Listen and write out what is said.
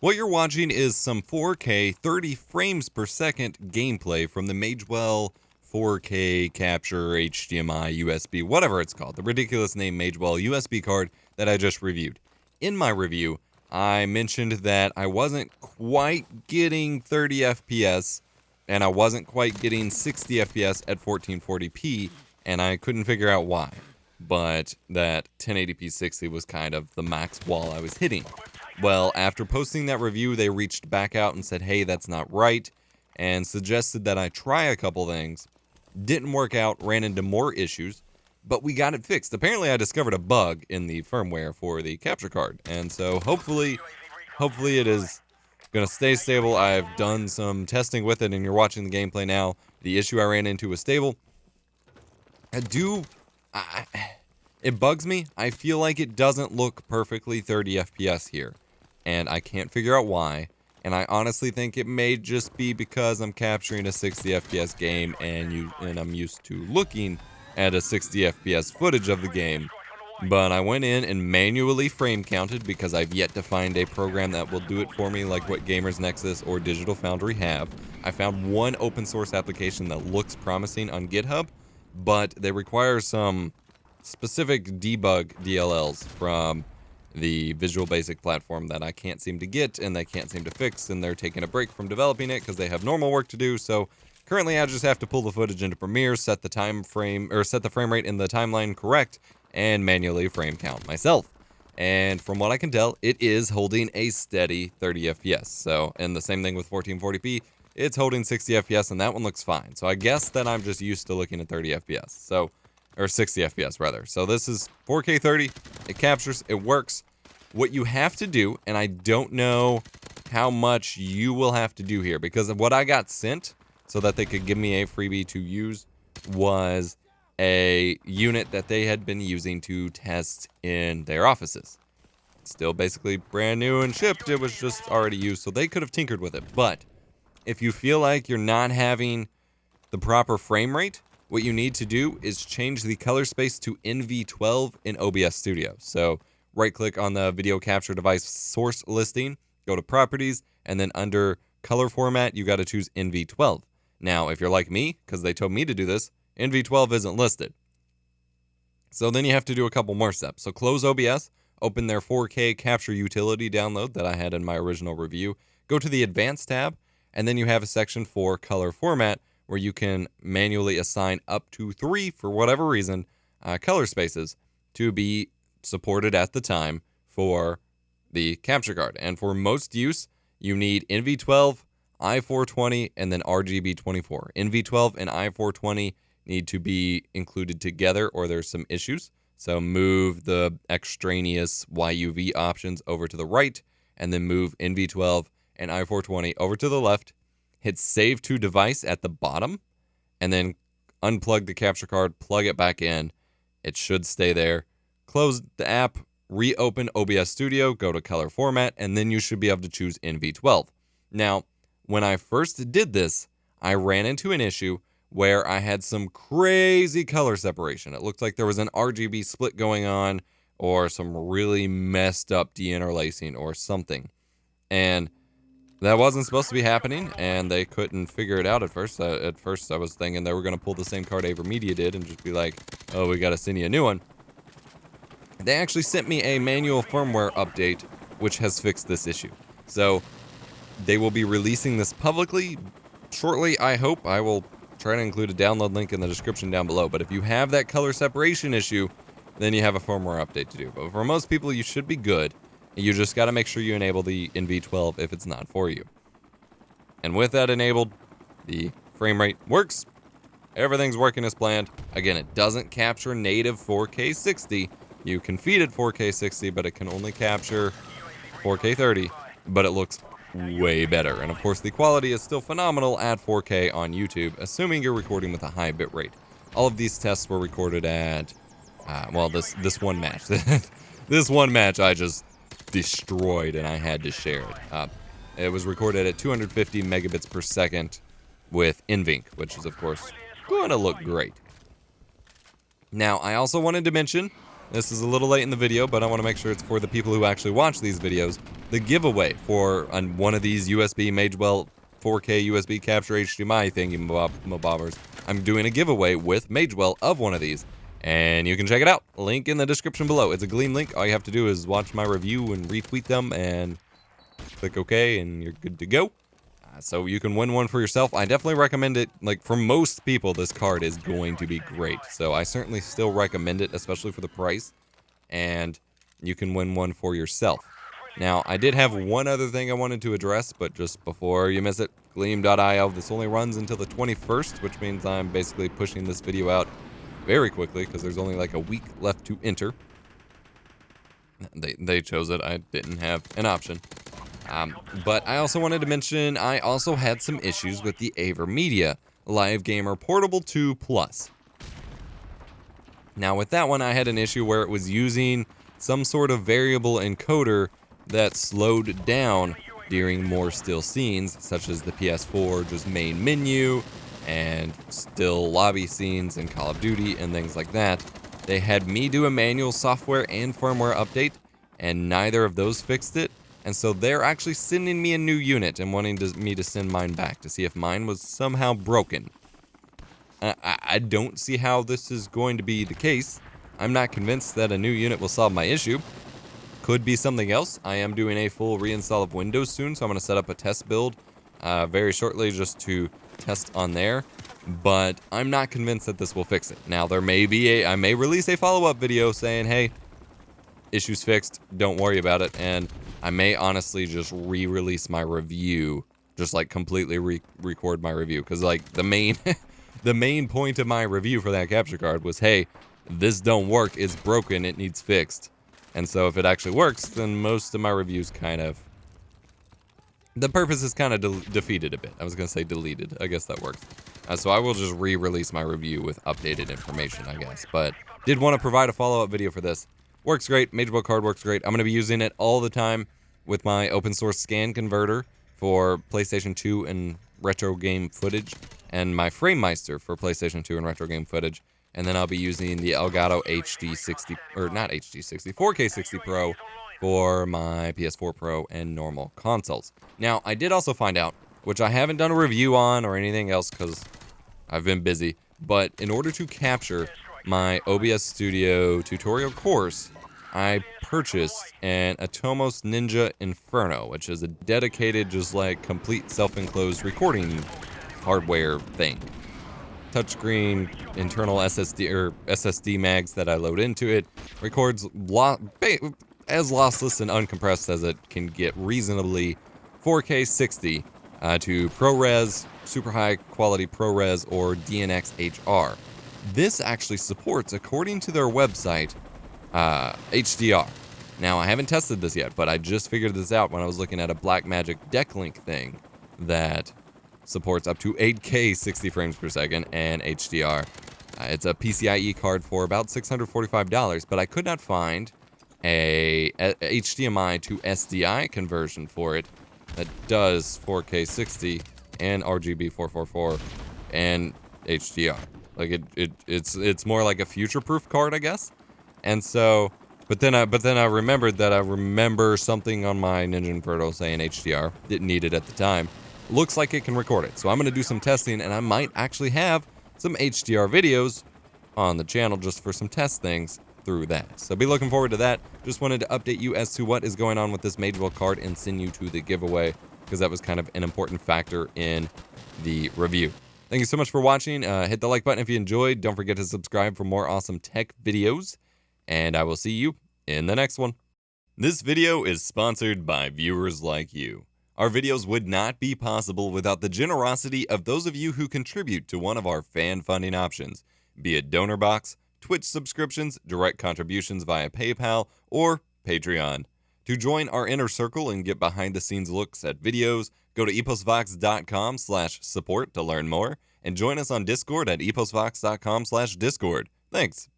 What you're watching is some 4K 30 frames per second gameplay from the Magewell 4K Capture HDMI USB, whatever it's called, the ridiculous name Magewell USB card that I just reviewed. In my review, I mentioned that I wasn't quite getting 30 FPS and I wasn't quite getting 60 FPS at 1440p, and I couldn't figure out why. But that 1080p 60 was kind of the max wall I was hitting. Well, after posting that review, they reached back out and said, hey, that's not right, and suggested that I try a couple things. Didn't work out, ran into more issues, but we got it fixed. Apparently, I discovered a bug in the firmware for the capture card, and so hopefully it is going to stay stable. I've done some testing with it, and you're watching the gameplay now. The issue I ran into was stable. It bugs me. I feel like it doesn't look perfectly 30 FPS here, and I can't figure out why. And I honestly think it may just be because I'm capturing a 60 FPS game and I'm used to looking at a 60 FPS footage of the game. But I went in and manually frame counted because I've yet to find a program that will do it for me like what Gamers Nexus or Digital Foundry have. I found one open source application that looks promising on GitHub, but they require some specific debug DLLs from the Visual Basic platform that I can't seem to get and they can't seem to fix, and they're taking a break from developing it because they have normal work to do. So currently I just have to pull the footage into Premiere, set the frame rate in the timeline correct, and manually frame count myself. And from what I can tell, it is holding a steady 30 FPS. So, and the same thing with 1440p, it's holding 60 FPS and that one looks fine. So I guess that I'm just used to looking at 30 FPS. So, or 60 FPS rather. So this is 4K 30, it captures, it works. What you have to do, and I don't know how much you will have to do here, because of what I got sent so that they could give me a freebie to use, was a unit that they had been using to test in their offices. It's still basically brand new and shipped, it was just already used, so they could have tinkered with it. But if you feel like you're not having the proper frame rate, what you need to do is change the color space to NV12 in OBS Studio. So right click on the video capture device source listing, go to properties, and then under color format, you got to choose NV12. Now, if you're like me, because they told me to do this, NV12 isn't listed. So then you have to do a couple more steps. So close OBS, open their 4K capture utility download that I had in my original review, go to the advanced tab, and then you have a section for color format where you can manually assign up to 3, for whatever reason, color spaces to be supported at the time for the capture card. And for most use, you need NV12, I420, and then RGB24. NV12 and I420 need to be included together or there's some issues. So move the extraneous YUV options over to the right, and then move NV12 and I420 over to the left. Hit save to device at the bottom, and then unplug the capture card, plug it back in. It should stay there. Close the app, reopen OBS Studio, go to color format, and then you should be able to choose NV12. Now, when I first did this, I ran into an issue where I had some crazy color separation. It looked like there was an RGB split going on, or some really messed up deinterlacing or something. And that wasn't supposed to be happening, and they couldn't figure it out at first. At first, I was thinking they were going to pull the same card AverMedia did and just be like, oh, we got to send you a new one. They actually sent me a manual firmware update, which has fixed this issue. So they will be releasing this publicly shortly, I hope. I will try to include a download link in the description down below. But if you have that color separation issue, then you have a firmware update to do. But for most people, you should be good. You just got to make sure you enable the NV12 if it's not for you. And with that enabled, the frame rate works. Everything's working as planned. Again, it doesn't capture native 4K 60. You can feed it 4K 60, but it can only capture 4K 30. But it looks way better. And of course, the quality is still phenomenal at 4K on YouTube, assuming you're recording with a high bitrate. All of these tests were recorded at, this one match. This one match I just destroyed and I had to share it. It was recorded at 250 megabits per second with NVENC, which is of course going to look great. Now, I also wanted to mention, this is a little late in the video, but I want to make sure it's for the people who actually watch these videos. the giveaway for one of these USB Magewell 4K USB Capture HDMI thingy-mabobbers. I'm doing a giveaway with Magewell of one of these, and you can check it out. Link in the description below. It's a Gleam link. All you have to do is watch my review and retweet them, and click OK, and you're good to go. So you can win one for yourself. I definitely recommend it. Like, for most people, this card is going to be great. So I certainly still recommend it, especially for the price. And you can win one for yourself. Now, I did have one other thing I wanted to address, but just before you miss it, Gleam.io, this only runs until the 21st, which means I'm basically pushing this video out very quickly because there's only like a week left to enter. They chose it. I didn't have an option. But I also wanted to mention I also had some issues with the AverMedia Live Gamer Portable 2 Plus. Now with that one, I had an issue where it was using some sort of variable encoder that slowed down during more still scenes, such as the PS4 just main menu and still lobby scenes in Call of Duty and things like that. They had me do a manual software and firmware update, and neither of those fixed it. And so they're actually sending me a new unit and wanting me to send mine back to see if mine was somehow broken. I don't see how this is going to be the case. I'm not convinced that a new unit will solve my issue. Could be something else. I am doing a full reinstall of Windows soon, so I'm going to set up a test build very shortly just to test on there. But I'm not convinced that this will fix it. Now, there may be I may release a follow-up video saying, hey, issue's fixed, don't worry about it, and I may honestly just re-release my review, just like completely record my review, because like the main the main point of my review for that capture card was, hey, this don't work, it's broken, it needs fixed. And so if it actually works, then most of my reviews kind of, the purpose is kind of defeated a bit. I was gonna say deleted, I guess that works. So I will just re-release my review with updated information, I guess, but did want to provide a follow-up video for this. Works great. Magewell card works great. I'm going to be using it all the time with my open source scan converter for PlayStation 2 and retro game footage, and my FrameMeister for PlayStation 2 and retro game footage. And then I'll be using the Elgato HD60, or not HD60, 4K60 Pro for my PS4 Pro and normal consoles. Now, I did also find out, which I haven't done a review on or anything else because I've been busy, but in order to capture my OBS Studio tutorial course, I purchased an Atomos Ninja Inferno, which is a dedicated, just like complete self-enclosed recording hardware thing. Touchscreen, internal SSD or SSD mags that I load into it, records as lossless and uncompressed as it can get reasonably, 4K 60 to ProRes, super high quality ProRes, or DNX HR. This actually supports, according to their website, HDR. Now, I haven't tested this yet, but I just figured this out when I was looking at a Blackmagic Decklink thing that supports up to 8K 60 frames per second and HDR. It's a PCIe card for about $645, but I could not find a HDMI to SDI conversion for it that does 4K 60 and RGB 444 and HDR. Like it's more like a future-proof card, I guess. And so, but then I remembered that I remember something on my Ninja Inferno saying HDR. Didn't need it at the time. Looks like it can record it. So I'm gonna do some testing, and I might actually have some HDR videos on the channel just for some test things through that. So be looking forward to that. Just wanted to update you as to what is going on with this Magewell card and send you to the giveaway, because that was kind of an important factor in the review. Thank you so much for watching. Hit the like button if you enjoyed. Don't forget to subscribe for more awesome tech videos, and I will see you in the next one. This video is sponsored by viewers like you. Our videos would not be possible without the generosity of those of you who contribute to one of our fan funding options, be it DonorBox, Twitch subscriptions, direct contributions via PayPal, or Patreon. To join our inner circle and get behind-the-scenes looks at videos, go to EposVox.com/support to learn more, and join us on Discord at EposVox.com/Discord. Thanks.